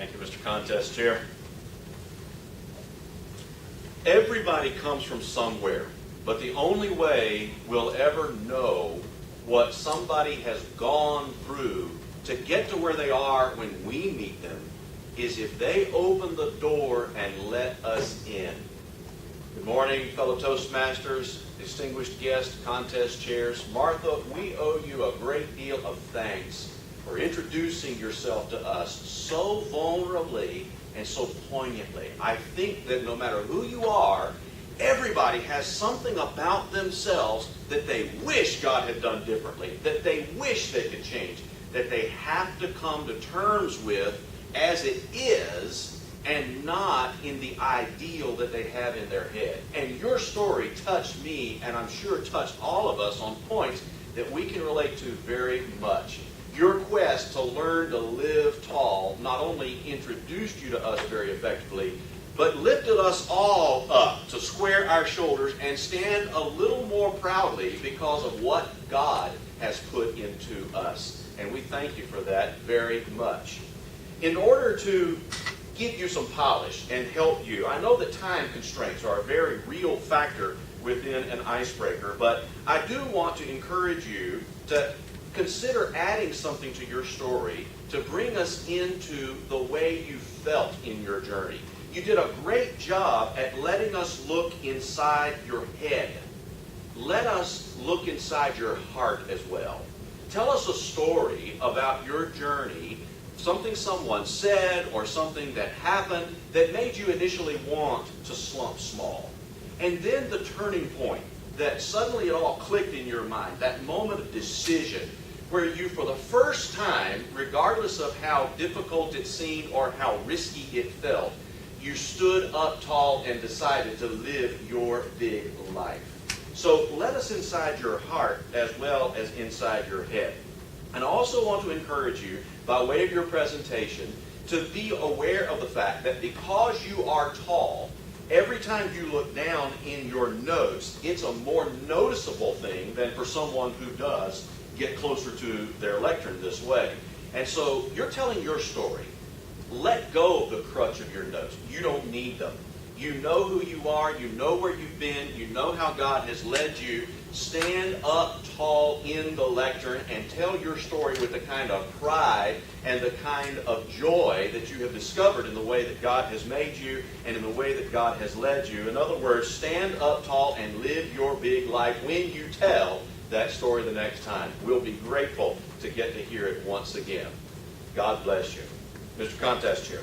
Thank you, Mr. Contest Chair. Everybody comes from somewhere, but the only way we'll ever know what somebody has gone through to get to where they are when we meet them is if they open the door and let us in. Good morning, fellow Toastmasters, distinguished guests, contest chairs. Martha, we owe you a great deal of thanks for introducing yourself to us so vulnerably and so poignantly. I think that no matter who you are, everybody has something about themselves that they wish God had done differently, that they wish they could change, that they have to come to terms with as it is and not in the ideal that they have in their head. And your story touched me, and I'm sure touched all of us on points that we can relate to very much. Your quest to learn to live tall not only introduced you to us very effectively, but lifted us all up to square our shoulders and stand a little more proudly because of what God has put into us. And we thank you for that very much. In order to give you some polish and help you, I know that time constraints are a very real factor within an icebreaker, but I do want to encourage you to consider adding something to your story to bring us into the way you felt in your journey. You did a great job at letting us look inside your head. Let us look inside your heart as well. Tell us a story about your journey, something someone said or something that happened that made you initially want to slump small. And then the turning point that suddenly it all clicked in your mind, that moment of decision where you, for the first time, regardless of how difficult it seemed or how risky it felt, you stood up tall and decided to live your big life. So let us inside your heart as well as inside your head. And I also want to encourage you, by way of your presentation, to be aware of the fact that because you are tall, every time you look down in your notes, it's a more noticeable thing than for someone who does get closer to their lectern this way. And so you're telling your story. Let go of the crutch of your notes. You don't need them. You know who you are. You know where you've been. You know how God has led you. Stand up tall in the lectern and tell your story with the kind of pride and the kind of joy that you have discovered in the way that God has made you and in the way that God has led you. In other words, stand up tall and live your big life when you tell that story the next time. We'll be grateful to get to hear it once again. God bless you. Mr. Contest Chair.